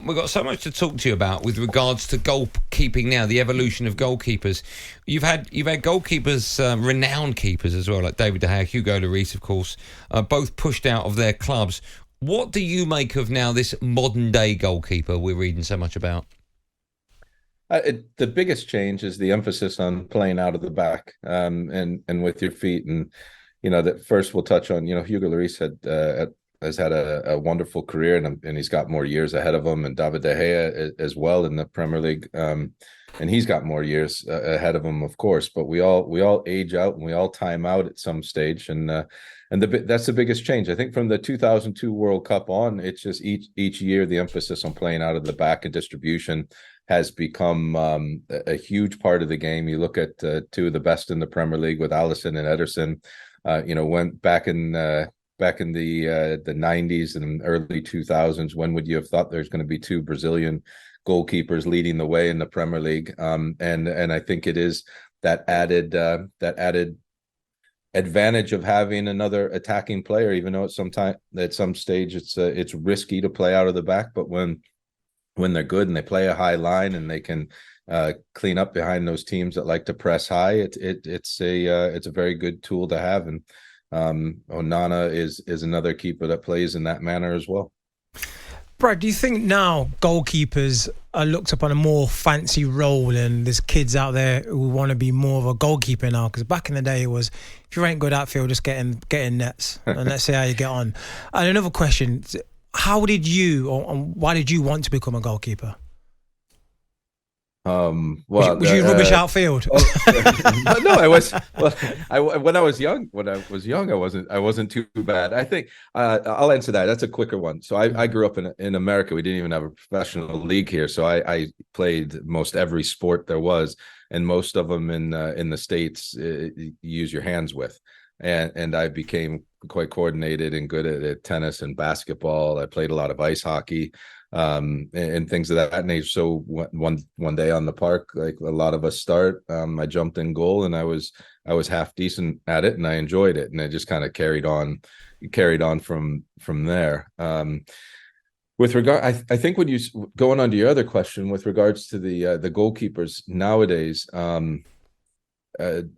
we've got so much to talk to you about with regards to goalkeeping now, the evolution of goalkeepers. You've had goalkeepers, renowned keepers as well, like David De Gea, Hugo Lloris, of course, both pushed out of their clubs. What do you make of now this modern day goalkeeper we're reading so much about? The biggest change is the emphasis on playing out of the back, and with your feet. And that first we'll touch on. Hugo Lloris has had a wonderful career, and he's got more years ahead of him, and David De Gea as well in the Premier League, and he's got more years ahead of him, of course. But we all age out, and we all time out at some stage, and that's the biggest change, I think, from the 2002 World Cup on. It's just each year the emphasis on playing out of the back and distribution has become a huge part of the game. You look at two of the best in the Premier League with Alisson and Ederson. Went back in the 90s and early 2000s. When would you have thought there's going to be two Brazilian goalkeepers leading the way in the Premier League? And I think it is that added advantage of having another attacking player, even though at some stage it's risky to play out of the back, but when they're good and they play a high line and they can clean up behind those teams that like to press high, it's a very good tool to have. And Onana is another keeper that plays in that manner as well. Brad, do you think now goalkeepers are looked upon a more fancy role, and there's kids out there who want to be more of a goalkeeper now? Because back in the day it was, if you ain't good outfield, just get in nets and let's see how you get on. And another question: how did you, or why did you want to become a goalkeeper? Well, was you rubbish outfield? No, I was. Well, when I was young, I wasn't too bad. I think I'll answer that. That's a quicker one. So I grew up in America. We didn't even have a professional league here. So I played most every sport there was, and most of them in the States you use your hands with. And I became quite coordinated and good at tennis and basketball. I played a lot of ice hockey, and things of that nature. So one day on the park, like a lot of us start, I jumped in goal, and I was half decent at it, and I enjoyed it, and I just kind of carried on from there. With regard, I think when you going on to your other question with regards to the goalkeepers nowadays,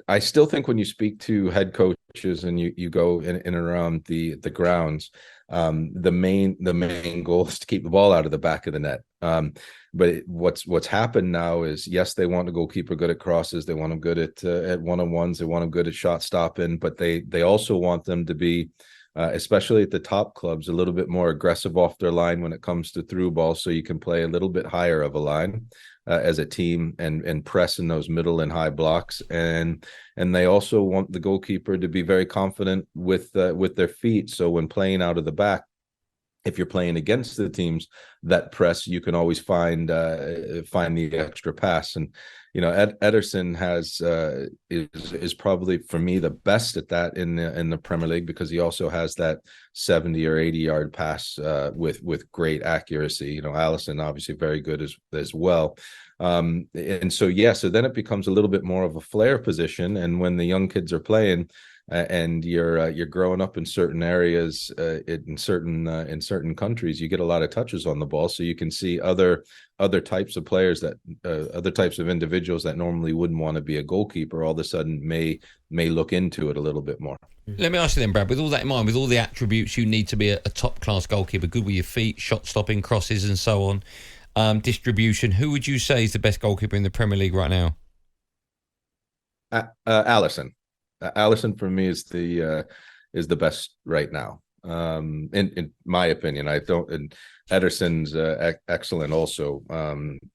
I still think when you speak to head coaches and you go in and around the grounds, the main goal is to keep the ball out of the back of the net. But what's happened now is, yes, they want a goalkeeper good at crosses, they want them good at one-on-ones, they want them good at shot stopping, but they also want them to be, especially at the top clubs, a little bit more aggressive off their line when it comes to through ball, so you can play a little bit higher of a line as a team and press in those middle and high blocks. And they also want the goalkeeper to be very confident with their feet. So when playing out of the back, if you're playing against the teams that press, you can always find the extra pass. And Ederson is probably, for me, the best at that in the Premier League, because he also has that 70 or 80 yard pass with great accuracy. Alisson obviously very good as well. And so then it becomes a little bit more of a flair position. And when the young kids are playing, and you're growing up in certain areas, in certain countries, you get a lot of touches on the ball, so you can see other types of players other types of individuals that normally wouldn't want to be a goalkeeper, all of a sudden may look into it a little bit more. Let me ask you then, Brad, with all that in mind, with all the attributes you need to be a top class goalkeeper, good with your feet, shot stopping, crosses, and so on, distribution, who would you say is the best goalkeeper in the Premier League right now? Alisson. Alisson for me is the best right now, in my opinion. And Ederson's excellent also.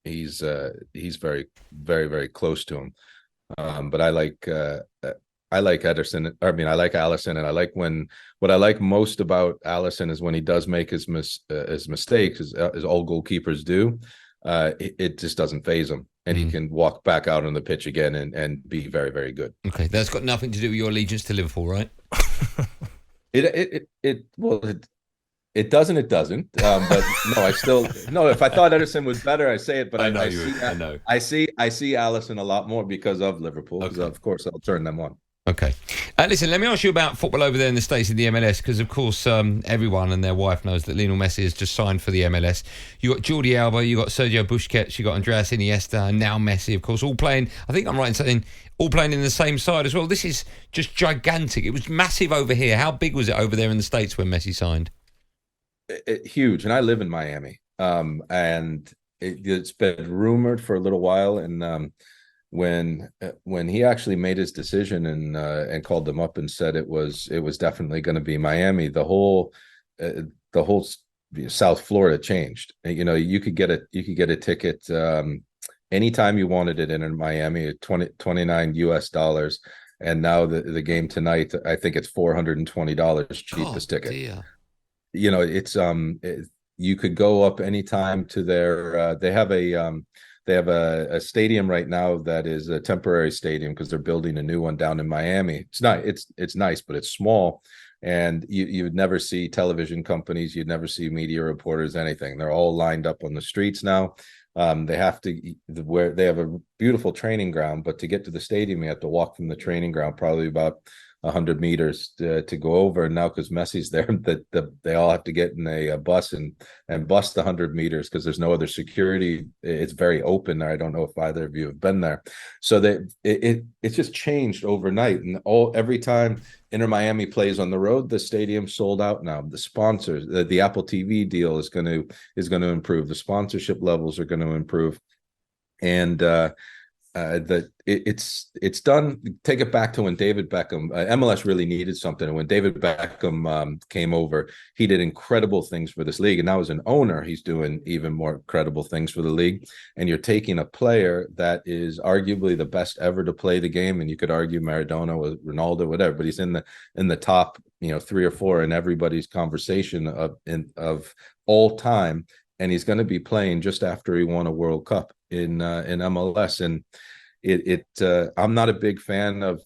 He's very, very, very close to him. But I like Ederson. I mean, I like Alisson, and what I like most about Alisson is when he does make his mistakes, as all goalkeepers do. It just doesn't faze him, and he can walk back out on the pitch again and be very, very good. Okay, that's got nothing to do with your allegiance to Liverpool, right? It doesn't. But no, if I thought Ederson was better, I say it. But I see Alisson a lot more because of Liverpool. Okay. Of course, I'll turn them on. Okay. Listen, let me ask you about football over there in the States in the MLS, because, of course, everyone and their wife knows that Lionel Messi has just signed for the MLS. You got Jordi Alba, you got Sergio Busquets, you got Andreas Iniesta, and now Messi, of course, all playing, I think I'm right in saying, all playing in the same side as well. This is just gigantic. It was massive over here. How big was it over there in the States when Messi signed? Huge. And I live in Miami. And it's been rumored for a little while. And when he actually made his decision and called them up and said it was definitely going to be Miami, the whole South Florida changed. You could get a ticket anytime you wanted it in Miami at $29 US, and now the game tonight, I think it's $420 cheapest ticket. Dear. It's you could go up anytime to their they have a stadium right now that is a temporary stadium because they're building a new one down in Miami. It's nice, but it's small, and you would never see television companies, you'd never see media reporters, anything. They're all lined up on the streets now. They have a beautiful training ground, but to get to the stadium, you have to walk from the training ground probably about 100 meters to go over. And now, because Messi's there, they all have to get in a bus and bust the 100 meters because there's no other security. It's very open there. I don't know if either of you have been there. So it's just changed overnight. And every time Inter Miami plays on the road, the stadium's sold out now. The sponsors, the Apple TV deal is going to improve. The sponsorship levels are going to improve. And it's done. Take it back to when David Beckham, MLS really needed something. And when David Beckham came over, he did incredible things for this league. And now as an owner, he's doing even more incredible things for the league. And you're taking a player that is arguably the best ever to play the game. And you could argue Maradona with Ronaldo, whatever, but he's in the top, 3 or 4 in everybody's conversation of all time. And he's going to be playing just after he won a World Cup in MLS. And I'm not a big fan of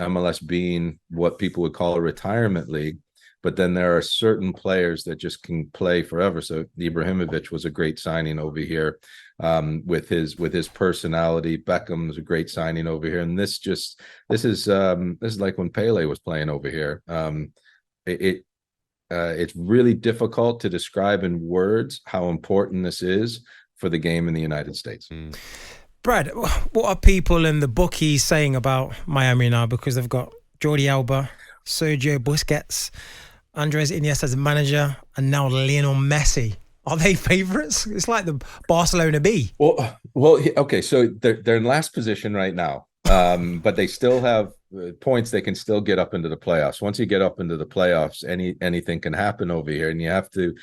MLS being what people would call a retirement league, but then there are certain players that just can play forever. So Ibrahimovic was a great signing over here with his personality. Beckham was a great signing over here, and this is like when Pele was playing over here. It's really difficult to describe in words how important this is for the game in the United States. Brad, what are people in the bookies saying about Miami now? Because they've got Jordi Alba, Sergio Busquets, Andres Iniesta as a manager, and now Lionel Messi. Are they favourites? It's like the Barcelona B. Well, okay. So they're in last position right now, but they still have points. They can still get up into the playoffs. Once you get up into the playoffs, anything can happen over here, and you have to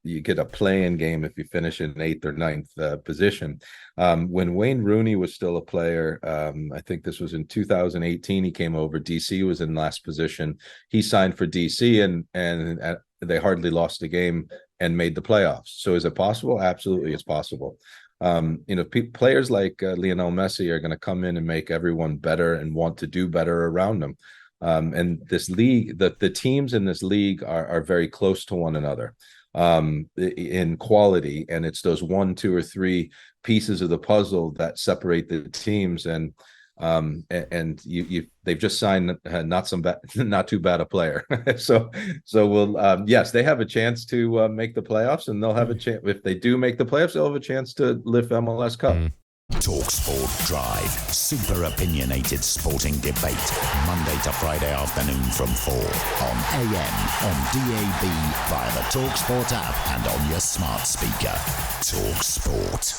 you get a play-in game if you finish in 8th or 9th position. When Wayne Rooney was still a player, I think this was in 2018, he came over. DC was in last position. He signed for DC, and they hardly lost a game and made the playoffs. So is it possible? Absolutely, it's possible. Players like Lionel Messi are going to come in and make everyone better and want to do better around them. And this league, the teams in this league are very close to one another in quality, and it's those 1, 2, or 3 pieces of the puzzle that separate the teams. And they've just signed not too bad a player. so we'll yes, they have a chance to make the playoffs, and they'll have a chance. If they do make the playoffs, they'll have a chance to lift MLS Cup. talkSPORT Drive, super opinionated sporting debate, Monday to Friday afternoon from 4 on AM, on DAB, via the talkSPORT app, and on your smart speaker. talkSPORT.